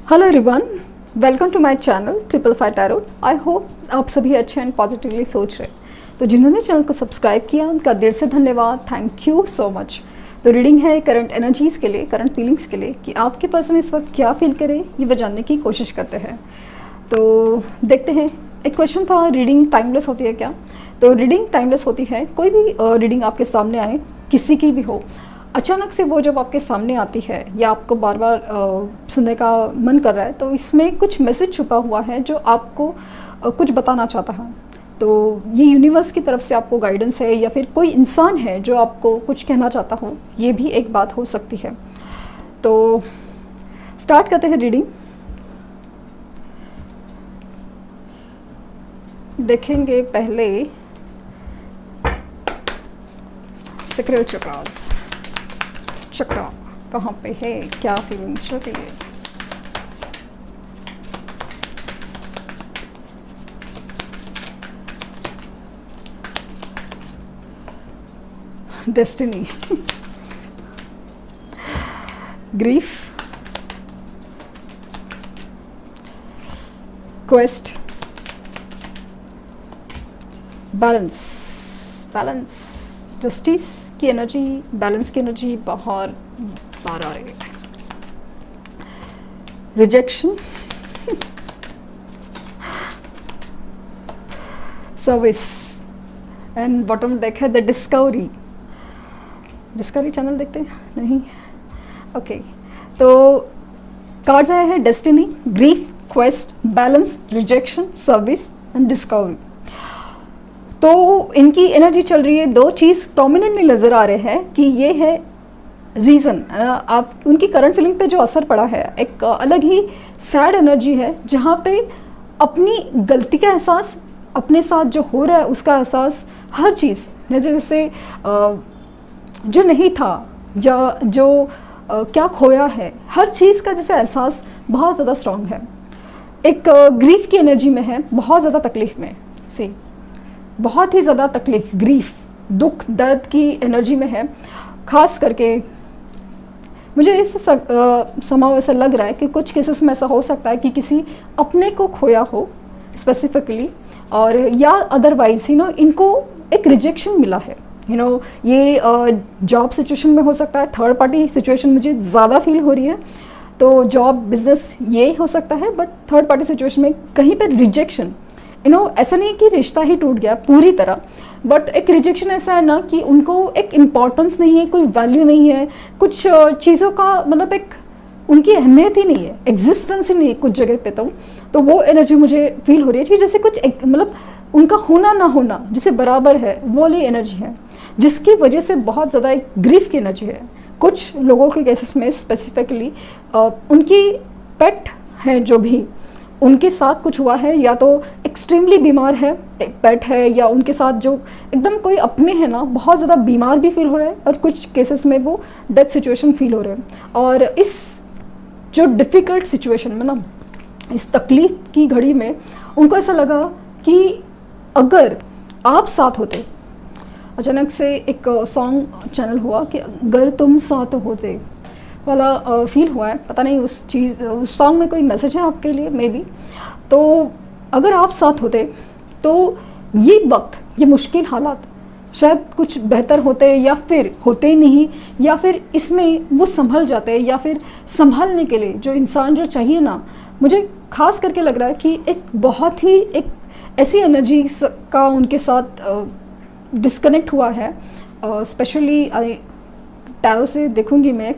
Hello everyone, welcome to my channel triple five tarot. I hope आप सभी अच्छे and positively सोच रहे। तो जिन्होंने चैनल को सब्सक्राइब किया उनका दिल से धन्यवाद, थैंक यू सो मच। तो रीडिंग है करंट एनर्जीज़ के लिए, करंट फीलिंग्स के लिए कि आपके पर्सन इस वक्त क्या फील करे, ये वो जानने की कोशिश करते हैं। तो देखते हैं, एक क्वेश्चन था, रीडिंग टाइमलेस होती है क्या? तो रीडिंग टाइमलेस होती है। कोई भी रीडिंग आपके सामने आए, किसी की भी हो, अचानक से वो जब आपके सामने आती है या आपको बार बार सुनने का मन कर रहा है, तो इसमें कुछ मैसेज छुपा हुआ है जो आपको कुछ बताना चाहता है। तो ये यूनिवर्स की तरफ से आपको गाइडेंस है या फिर कोई इंसान है जो आपको कुछ कहना चाहता हो, ये भी एक बात हो सकती है। तो स्टार्ट करते हैं रीडिंग। देखेंगे पहले सक्रिय चक्रास, चक्रा कहाँ पे है, क्या फीलिंग्स चल रही है। Destiny, grief, quest, balance, balance, justice की एनर्जी, बैलेंस की एनर्जी बाहर बाहर आ रही है। Rejection, service and bottom deck है द डिस्कवरी। डिस्कवरी चैनल देखते हैं? नहीं, ओके। तो कार्ड्स आए हैं destiny, grief, quest, balance, rejection, service and discovery. तो इनकी एनर्जी चल रही है, दो चीज़ प्रोमिनेंटली नज़र आ रहे हैं कि ये है रीज़न। आप उनकी करंट फीलिंग पे जो असर पड़ा है, एक अलग ही सैड एनर्जी है, जहाँ पे अपनी गलती का एहसास, अपने साथ जो हो रहा है उसका एहसास, हर चीज़ जैसे जो नहीं था या जो क्या खोया है, हर चीज़ का जैसे एहसास बहुत ज़्यादा स्ट्रॉन्ग है। एक ग्रीफ की एनर्जी में है, बहुत ज़्यादा तकलीफ़ में, सी बहुत ही ज़्यादा तकलीफ़, ग्रीफ, दुख, दर्द की एनर्जी में है। ख़ास करके मुझे ऐसा समाव ऐसा लग रहा है कि कुछ केसेस में ऐसा हो सकता है कि किसी अपने को खोया हो स्पेसिफिकली, और या अदरवाइज इनको एक रिजेक्शन मिला है। ये जॉब सिचुएशन में हो सकता है, थर्ड पार्टी सिचुएशन मुझे ज़्यादा फील हो रही है। तो जॉब, बिजनेस ये हो सकता है, बट थर्ड पार्टी सिचुएशन में कहीं पर रिजेक्शन, ऐसा नहीं कि रिश्ता ही टूट गया पूरी तरह, बट एक रिजेक्शन ऐसा है ना कि उनको एक इम्पॉर्टेंस नहीं है, कोई वैल्यू नहीं है, कुछ चीज़ों का मतलब एक उनकी अहमियत ही नहीं है, एग्जिस्टेंस ही नहीं है कुछ जगह पे। तो वो एनर्जी मुझे फील हो रही है कि जैसे कुछ मतलब उनका होना ना होना जिसे बराबर है, वो वाली एनर्जी है, जिसकी वजह से बहुत ज़्यादा एक ग्रीफ की एनर्जी है। कुछ लोगों के केसेस में स्पेसिफिकली उनकी पेट हैं जो भी उनके साथ कुछ हुआ है, या तो एक्सट्रीमली बीमार है एक पेट है, या उनके साथ जो एकदम कोई अपने हैं ना, बहुत ज़्यादा बीमार भी फील हो रहे हैं, और कुछ केसेस में वो डेथ सिचुएशन फील हो रहे हैं। और इस जो डिफ़िकल्ट सिचुएशन में ना, इस तकलीफ़ की घड़ी में उनको ऐसा लगा कि अगर आप साथ होते, अचानक से एक सॉन्ग चैनल हुआ कि अगर तुम साथ होते वाला फील हुआ है। पता नहीं उस सॉन्ग में कोई मैसेज है आपके लिए, मे बी। तो अगर आप साथ होते तो ये वक्त, ये मुश्किल हालात शायद कुछ बेहतर होते, या फिर होते ही नहीं, या फिर इसमें वो संभल जाते, या फिर संभालने के लिए जो इंसान जो चाहिए ना, मुझे खास करके लग रहा है कि एक बहुत ही एक ऐसी एनर्जी का उनके साथ डिस्कनेक्ट हुआ है। स्पेशली टैरो से देखूंगी मैं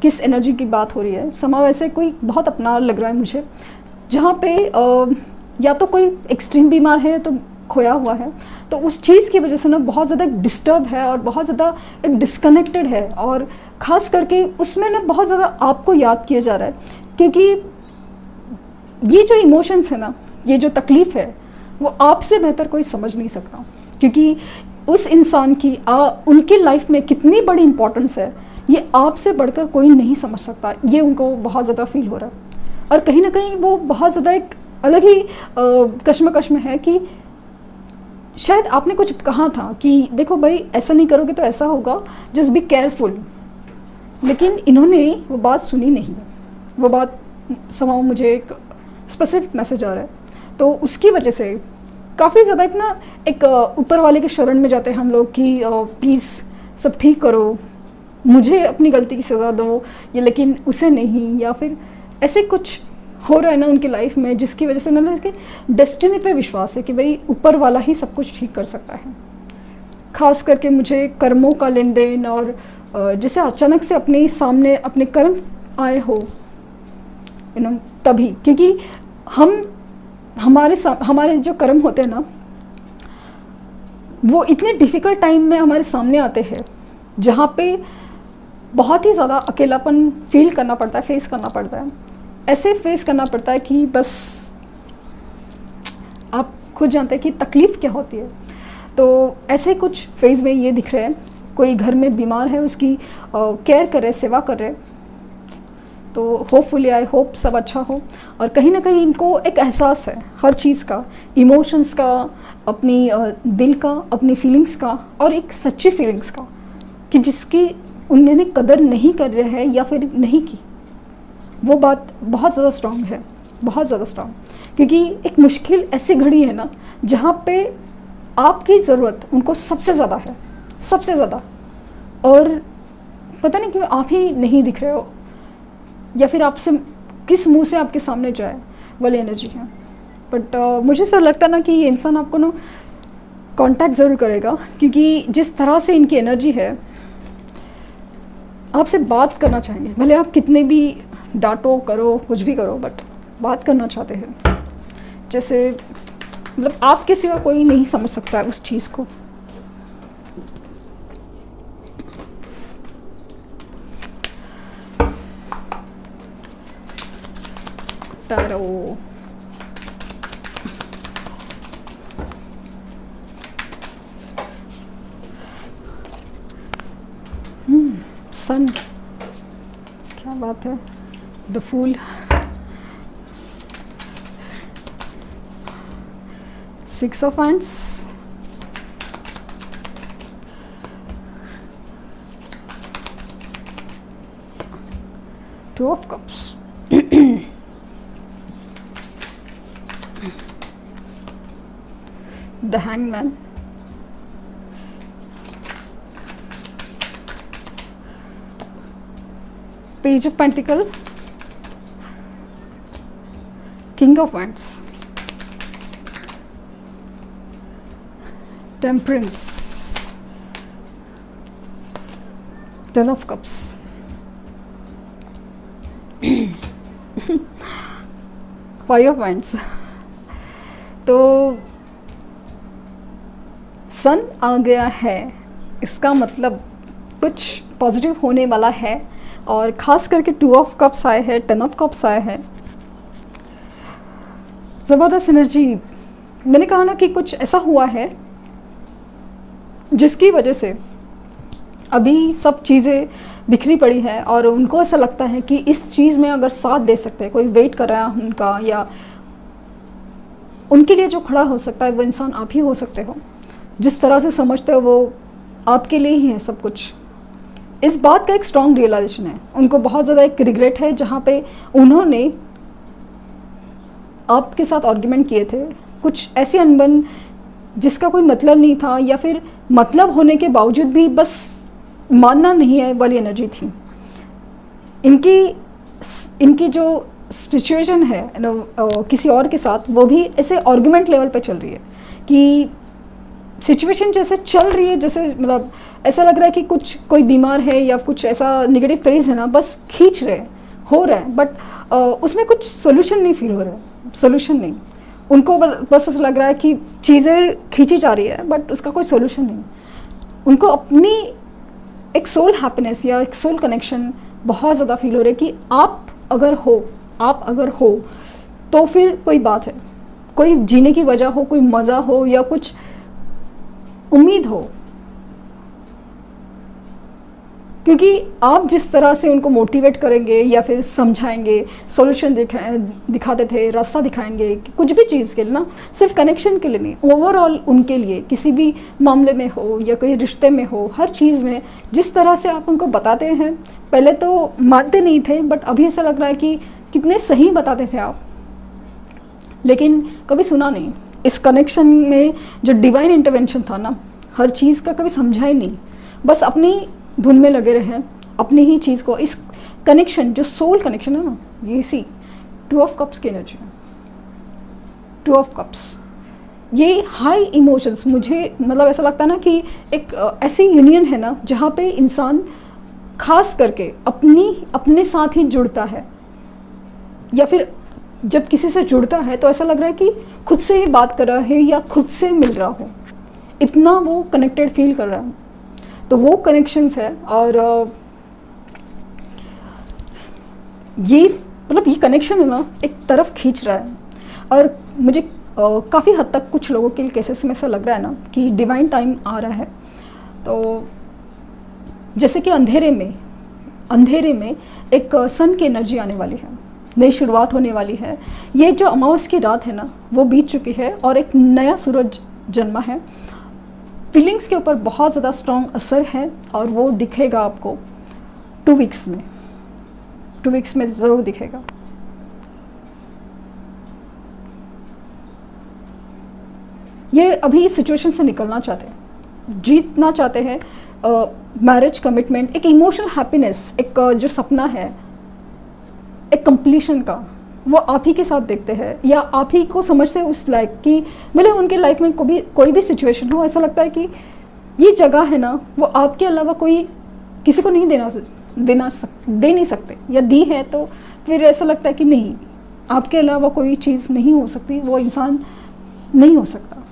किस एनर्जी की बात हो रही है। समाव ऐसे कोई बहुत अपना लग रहा है मुझे, जहाँ पे या तो कोई एक्सट्रीम बीमार है तो खोया हुआ है, तो उस चीज़ की वजह से ना बहुत ज़्यादा डिस्टर्ब है और बहुत ज़्यादा एक डिस्कनेक्टेड है, और ख़ास करके उसमें ना बहुत ज़्यादा आपको याद किया जा रहा है, क्योंकि ये जो इमोशंस है ना, ये जो तकलीफ़ है, वो आपसे बेहतर कोई समझ नहीं सकता, क्योंकि उस इंसान की उनकी लाइफ में कितनी बड़ी इंपॉर्टेंस है, ये आपसे बढ़कर कोई नहीं समझ सकता। ये उनको बहुत ज़्यादा फील हो रहा है, और कहीं ना कहीं वो बहुत ज़्यादा एक अलग ही कश्मकश में है कि शायद आपने कुछ कहा था कि देखो भाई ऐसा नहीं करोगे तो ऐसा होगा, जस्ट बी केयरफुल, लेकिन इन्होंने वो बात सुनी नहीं, वो बात समाव मुझे एक स्पेसिफिक मैसेज आ रहा है, तो उसकी वजह से काफ़ी ज़्यादा एक ऊपर वाले के शरण में जाते हैं हम लोग कि प्लीज़ सब ठीक करो, मुझे अपनी गलती की सज़ा दो, या लेकिन उसे नहीं, या फिर ऐसे कुछ हो रहा है ना उनकी लाइफ में जिसकी वजह से ना इसके डेस्टिनी पे विश्वास है कि भाई ऊपर वाला ही सब कुछ ठीक कर सकता है। खास करके मुझे कर्मों का लेन देन, और जैसे अचानक से अपने सामने अपने कर्म आए हो तभी, क्योंकि हमारे जो कर्म होते हैं ना वो इतने डिफ़िकल्ट टाइम में हमारे सामने आते हैं जहाँ पे बहुत ही ज़्यादा अकेलापन फील करना पड़ता है, फेस करना पड़ता है। ऐसे फेस करना पड़ता है कि बस आप खुद जानते हैं कि तकलीफ़ क्या होती है। तो ऐसे कुछ फेज़ में ये दिख रहे हैं, कोई घर में बीमार है, उसकी केयर कर रहे, सेवा कर रहे, तो होपफुली आई होप सब अच्छा हो। और कहीं ना कहीं इनको एक एहसास है हर चीज़ का, इमोशंस का, अपनी दिल का, अपनी फीलिंग्स का, और एक सच्ची फीलिंग्स का, कि जिसकी उन्होंने कदर नहीं कर रहे हैं या फिर नहीं की, वो बात बहुत ज़्यादा स्ट्रांग है, बहुत ज़्यादा स्ट्रांग। क्योंकि एक मुश्किल ऐसी घड़ी है ना जहाँ पे आपकी ज़रूरत उनको सबसे ज़्यादा है, सबसे ज़्यादा, और पता नहीं क्यों आप ही नहीं दिख रहे हो, या फिर आपसे किस मुंह से आपके सामने जाए वाली एनर्जी है। बट मुझे ऐसा लगता है ना कि ये इंसान आपको ना कांटेक्ट ज़रूर करेगा, क्योंकि जिस तरह से इनकी एनर्जी है आपसे बात करना चाहेंगे, भले आप कितने भी डांटो करो कुछ भी करो, बट बात करना चाहते हैं। जैसे मतलब आपके सिवा कोई नहीं समझ सकता है उस चीज़ को। टैरो सन, क्या बात है, the fool, six of hands, two of cups, the hangman, page of pentacle, king of wands, temperance, ten of cups, five of wands। तो सन आ गया है, इसका मतलब कुछ पॉजिटिव होने वाला है। और ख़ास करके टू ऑफ कप्स आए हैं, टेन ऑफ कप्स आए हैं, ज़बरदस्त एनर्जी। मैंने कहा ना कि कुछ ऐसा हुआ है जिसकी वजह से अभी सब चीज़ें बिखरी पड़ी है, और उनको ऐसा लगता है कि इस चीज़ में अगर साथ दे सकते हैं, कोई वेट कर रहा है उनका, या उनके लिए जो खड़ा हो सकता है वो इंसान आप ही हो सकते हो। जिस तरह से समझते हो वो आपके लिए ही है सब कुछ। इस बात का एक स्ट्रॉन्ग रियलाइजेशन है, उनको बहुत ज़्यादा एक रिग्रेट है जहाँ पे उन्होंने आपके साथ आर्ग्यूमेंट किए थे, कुछ ऐसी अनबन जिसका कोई मतलब नहीं था, या फिर मतलब होने के बावजूद भी बस मानना नहीं है वाली एनर्जी थी। इनकी जो सिचुएशन है किसी और के साथ, वो भी ऐसे आर्ग्यूमेंट लेवल पे चल रही है कि सिचुएशन जैसे चल रही है, जैसे मतलब ऐसा लग रहा है कि कोई बीमार है या कुछ ऐसा नेगेटिव फेज है ना, बस खींच रहे हो रहा है, बट उसमें कुछ सोल्यूशन नहीं फील हो रहा है, सोल्यूशन नहीं। उनको बस ऐसा लग रहा है कि चीज़ें खींची जा रही है, बट उसका कोई सोल्यूशन नहीं। उनको अपनी एक सोल हैप्पीनेस या एक सोल कनेक्शन बहुत ज़्यादा फील हो रहा है कि आप अगर हो तो फिर कोई बात है, कोई जीने की वजह हो, कोई मज़ा हो, या कुछ उम्मीद हो। क्योंकि आप जिस तरह से उनको मोटिवेट करेंगे या फिर समझाएंगे, सॉल्यूशन दिखाते थे, रास्ता दिखाएंगे, कुछ भी चीज़ के लिए ना, सिर्फ कनेक्शन के लिए नहीं, ओवरऑल उनके लिए, किसी भी मामले में हो या कोई रिश्ते में हो, हर चीज़ में जिस तरह से आप उनको बताते हैं, पहले तो मानते नहीं थे, बट अभी ऐसा लग रहा है कि कितने सही बताते थे आप, लेकिन कभी सुना नहीं। इस कनेक्शन में जो डिवाइन इंटरवेंशन था ना, हर चीज़ का कभी समझा ही नहीं, बस अपनी धुन में लगे रहे, अपनी ही चीज़ को। इस कनेक्शन जो सोल कनेक्शन है ना, ये सी 2 ऑफ कप्स की एनर्जी है, 2 ऑफ कप्स। ये हाई इमोशंस, मुझे मतलब ऐसा लगता है ना कि एक ऐसी यूनियन है ना जहाँ पे इंसान खास करके अपने साथ ही जुड़ता है, या फिर जब किसी से जुड़ता है तो ऐसा लग रहा है कि खुद से ही बात कर रहा है या खुद से मिल रहा हो, इतना वो कनेक्टेड फील कर रहा है। तो वो कनेक्शंस है, और ये मतलब ये कनेक्शन है ना एक तरफ खींच रहा है। और मुझे काफ़ी हद तक कुछ लोगों के केसेस में ऐसा लग रहा है ना कि डिवाइन टाइम आ रहा है। तो जैसे कि अंधेरे में एक सन की एनर्जी आने वाली है, नई शुरुआत होने वाली है। ये जो अमावस की रात है ना वो बीत चुकी है और एक नया सूरज जन्मा है। फीलिंग्स के ऊपर बहुत ज़्यादा स्ट्रॉन्ग असर है, और वो दिखेगा आपको 2 वीक्स में, 2 वीक्स में ज़रूर दिखेगा। ये अभी इस सिचुएशन से निकलना चाहते हैं, जीतना चाहते हैं। मैरिज, कमिटमेंट, एक इमोशनल हैप्पीनेस, एक जो सपना है एक कंप्लीशन का, वो आप ही के साथ देखते हैं, या आप ही को समझते हैं उस लाइक कि मतलब उनके लाइफ में कोई भी सिचुएशन हो, ऐसा लगता है कि ये जगह है ना वो आपके अलावा कोई किसी को नहीं दे नहीं सकते, या दी है तो फिर ऐसा लगता है कि नहीं, आपके अलावा कोई चीज़ नहीं हो सकती, वो इंसान नहीं हो सकता।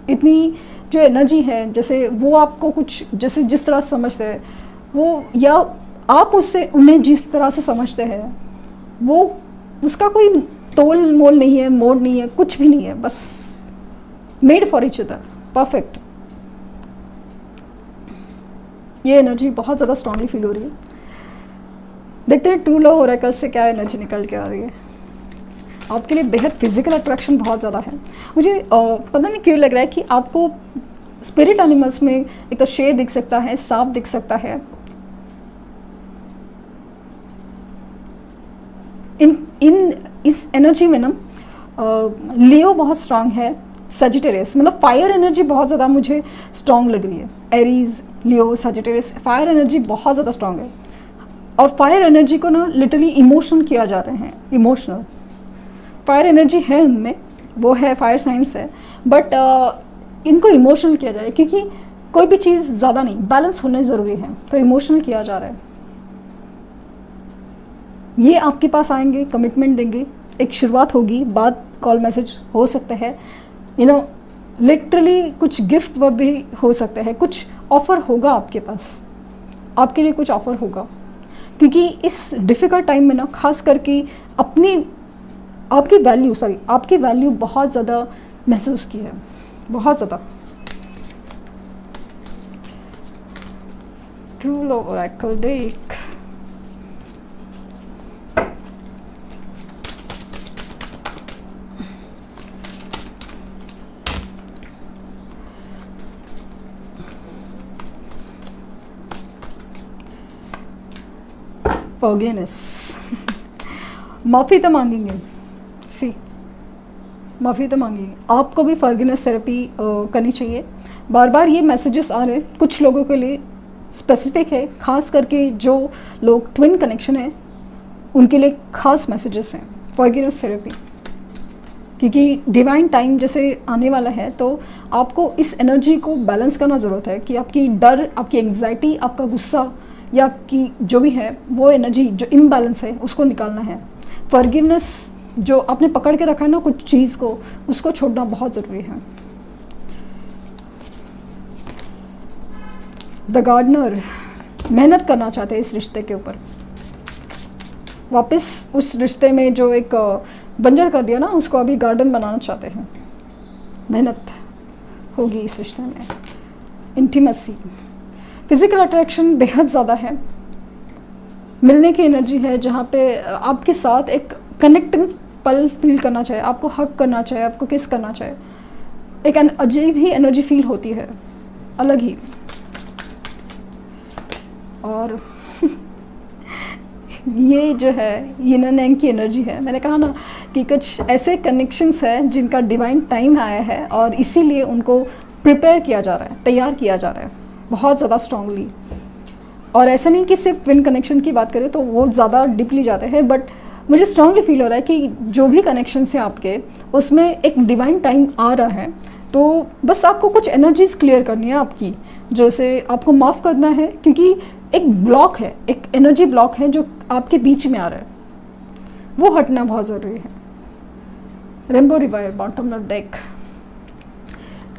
इतनी जो एनर्जी है, जैसे वो आपको कुछ जैसे जिस तरह से समझते हैं वो, या आप उससे उन्हें जिस तरह से समझते हैं, वो उसका कोई तोल मोल नहीं है, मोड़ नहीं है, कुछ भी नहीं है, बस made for each other, perfect. ये एनर्जी बहुत ज़्यादा स्ट्रांगली फील हो रही है। देखते हैं 2 लॉ ओरेकल से क्या एनर्जी निकल के आ रही है। आपके लिए बेहद फिजिकल अट्रैक्शन बहुत ज़्यादा है। मुझे पता नहीं क्यों लग रहा है कि आपको स्पिरिट एनिमल्स में एक तो शेर दिख सकता है, सांप दिख सकता है। इस एनर्जी में ना लियो बहुत स्ट्रांग है, सजिटेरियस मतलब फायर एनर्जी बहुत ज़्यादा मुझे स्ट्रांग लग रही है। एरीज, लियो, सजिटेरियस, फायर एनर्जी बहुत ज़्यादा स्ट्रांग है, और फायर एनर्जी को ना लिटरली इमोशन किया जा रहे हैं, इमोशनल फायर एनर्जी है उनमें, वो है फायर साइंस है, बट इनको इमोशनल किया जाए, क्योंकि कोई भी चीज़ ज़्यादा नहीं, बैलेंस होना ज़रूरी है, तो इमोशनल किया जा रहा है। ये आपके पास आएंगे, कमिटमेंट देंगे, एक शुरुआत होगी, बाद कॉल मैसेज हो सकते हैं, लिटरली कुछ गिफ्ट भी हो सकते हैं, कुछ ऑफ़र होगा आपके पास, आपके लिए कुछ ऑफ़र होगा, क्योंकि इस डिफ़िकल्ट टाइम में ना खास करके आपकी वैल्यू बहुत ज़्यादा महसूस की है, बहुत ज़्यादा। True love Oracle deck, forgiveness. माफ़ी तो मांगेंगे, माफ़ी तो मांगेंगे, आपको भी फॉरगिवनेस थेरेपी करनी चाहिए। बार बार ये मैसेजेस आ रहे हैं, कुछ लोगों के लिए स्पेसिफिक है, खास करके जो लोग ट्विन कनेक्शन है उनके लिए खास मैसेजेस हैं फॉरगिवनेस थेरेपी, क्योंकि डिवाइन टाइम जैसे आने वाला है, तो आपको इस एनर्जी को बैलेंस करना ज़रूरत है कि आपकी डर, आपकी एंग्जाइटी, आपका गुस्सा या आपकी जो भी है वो एनर्जी जो इम्बैलेंस है उसको निकालना है। फॉरगिवनेस जो आपने पकड़ के रखा है ना कुछ चीज़ को, उसको छोड़ना बहुत ज़रूरी है। द गार्डनर मेहनत करना चाहते हैं इस रिश्ते के ऊपर, वापस उस रिश्ते में जो एक बंजर कर दिया ना उसको अभी गार्डन बनाना चाहते हैं। मेहनत होगी इस रिश्ते में। इंटीमेसी, फिजिकल अट्रैक्शन बेहद ज़्यादा है, मिलने की एनर्जी है जहाँ पे आपके साथ एक कनेक्टिंग पल फील करना चाहिए, आपको हक करना चाहिए, आपको किस करना चाहिए, एक अजीब ही एनर्जी फील होती है, अलग ही। और ये जो है यिन एंड यांग की एनर्जी है। मैंने कहा ना कि कुछ ऐसे कनेक्शंस हैं जिनका डिवाइन टाइम आया है और इसीलिए उनको प्रिपेयर किया जा रहा है, तैयार किया जा रहा है बहुत ज़्यादा स्ट्रांगली। और ऐसा नहीं कि सिर्फ ट्विन कनेक्शन की बात करें तो वो ज़्यादा डीपली जाते हैं, बट मुझे स्ट्रांगली फील हो रहा है कि जो भी कनेक्शन है आपके उसमें एक डिवाइन टाइम आ रहा है। तो बस आपको कुछ एनर्जीज क्लियर करनी है आपकी, जैसे आपको माफ़ करना है क्योंकि एक ब्लॉक है, एक एनर्जी ब्लॉक है जो आपके बीच में आ रहा है, वो हटना बहुत ज़रूरी है। Rainbow rewire bottom of deck,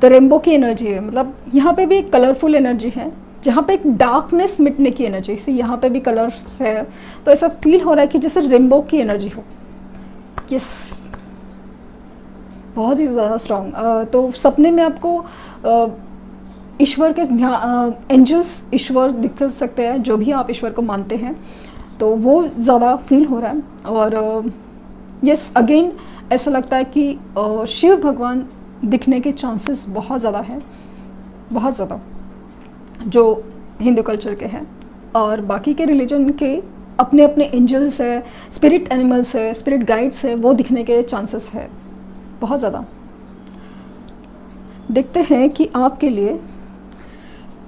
तो रेनबो की एनर्जी है, मतलब यहाँ पे भी एक कलरफुल एनर्जी है जहाँ पे एक डार्कनेस मिटने की एनर्जी, इसी यहाँ पे भी कलर्स है, तो ऐसा फील हो रहा है कि जैसे रेनबो की एनर्जी हो। यस, बहुत ही ज़्यादा स्ट्रॉन्ग। तो सपने में आपको ईश्वर के एंजल्स, ईश्वर दिख सकते हैं, जो भी आप ईश्वर को मानते हैं, तो वो ज़्यादा फील हो रहा है। और यस, अगेन ऐसा लगता है कि शिव भगवान दिखने के चांसेस बहुत ज़्यादा है, बहुत ज़्यादा, जो हिंदू कल्चर के हैं। और बाकी के रिलीजन के अपने अपने एंजल्स है, स्पिरिट एनिमल्स है, स्पिरिट गाइड्स है, वो दिखने के चांसेस है बहुत ज़्यादा। देखते हैं कि आपके लिए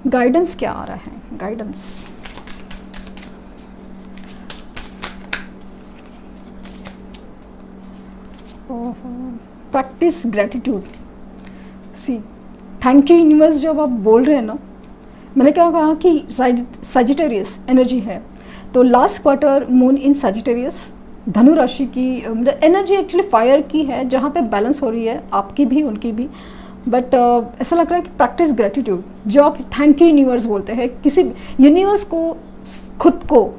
गाइडेंस क्या आ रहा है। Guidance, practice gratitude. See, thank you universe जब आप बोल रहे हैं ना, मैंने क्या कहा कि सजिटेरियस एनर्जी है, तो last quarter moon in Sagittarius, धनु राशि की एनर्जी एक्चुअली फायर की है, जहाँ पे बैलेंस हो रही है आपकी भी उनकी भी। बट ऐसा लग रहा है कि प्रैक्टिस ग्रेटिट्यूड, जो आप थैंक यू यूनिवर्स बोलते हैं, किसी यूनिवर्स को, खुद को,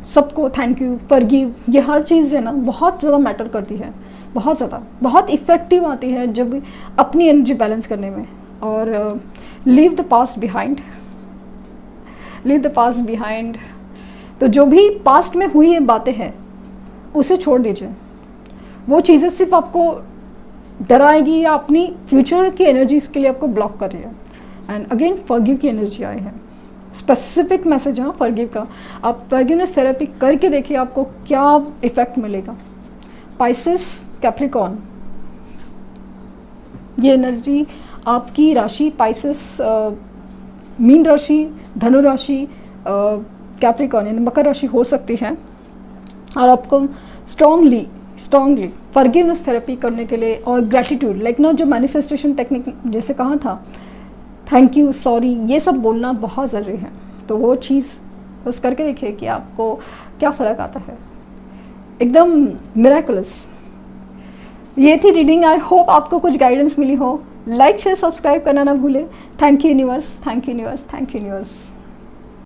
सबको थैंक यू, फॉरगिव, ये हर चीज़ है ना बहुत ज़्यादा मैटर करती है, बहुत ज़्यादा, बहुत इफ़ेक्टिव आती है जब अपनी एनर्जी बैलेंस करने में। और leave the past behind, leave the past behind, तो जो भी पास्ट में हुई है बातें हैं उसे छोड़ दीजिए। वो चीज़ें सिर्फ आपको डराएगी या अपनी फ्यूचर की एनर्जीज के लिए आपको ब्लॉक कर रही है। एंड अगेन फॉरगिव की एनर्जी आई है, स्पेसिफिक मैसेज है फॉरगिव का। आप फॉरगिवनेस थेरेपी करके देखिए आपको क्या इफेक्ट मिलेगा। पाइसेस, कैप्रिकॉर्न, ये एनर्जी आपकी राशि पाइसेस, मीन राशि, धनु राशि, कैप्रिकॉर्न यानी मकर राशि हो सकती है। और आपको स्ट्रांगली फॉरगिवनेस थेरेपी करने के लिए और ग्रैटिट्यूड, लाइक ना जो मैनिफेस्टेशन टेक्निक जैसे कहा था, थैंक यू, सॉरी, ये सब बोलना बहुत ज़रूरी है। तो वो चीज़ बस करके देखिए कि आपको क्या फ़र्क आता है, एकदम मिरेकुलस। ये थी रीडिंग, आई होप आपको कुछ गाइडेंस मिली हो। लाइक शेयर सब्सक्राइब करना ना भूलें। Thank you universe, thank you universe, thank you universe.